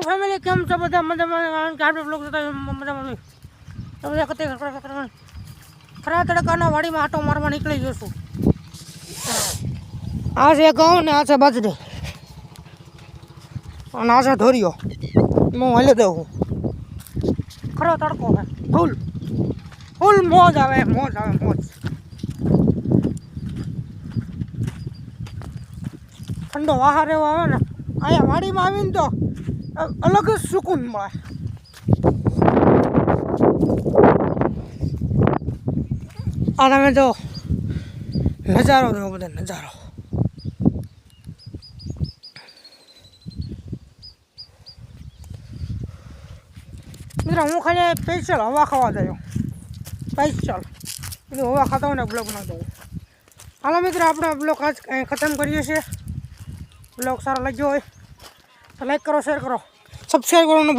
Family કેમ છો બધા મજામાં? આપણે બ્લોગ જોતા મજામાં તો બધા ખરા તડકાના વાડીમાં આટો મારવા નીકળી ગયો છું. આ છે ઘઉં ને આ છે બાજરી અને આ છે ધોરિયો. હું હલી દઉં છું. ખરો તડકો છે ફૂલ ફૂલ મોજ આવે મોજ. ઠંડો વાહર એવો આવે ને અહીંયા વાડીમાં આવીને તો અલગ જ સુકૂન મળે. આ તમે જો નજારો જો બધા નજારો. મિત્રો હું ખાલી સ્પેશિયલ હવા ખાવા જાય સ્પેશિયલ બધું હવા ખાતા હોય ને બ્લોગ ના જવું. હાલો મિત્રો આપણે બ્લોગ આજ ખતમ કરીએ છીએ. બ્લોગ સારો લાગ્યો હોય તો લાઈક કરો, શેર કરો, સબસ્ક્રાઈબ કરવાનું.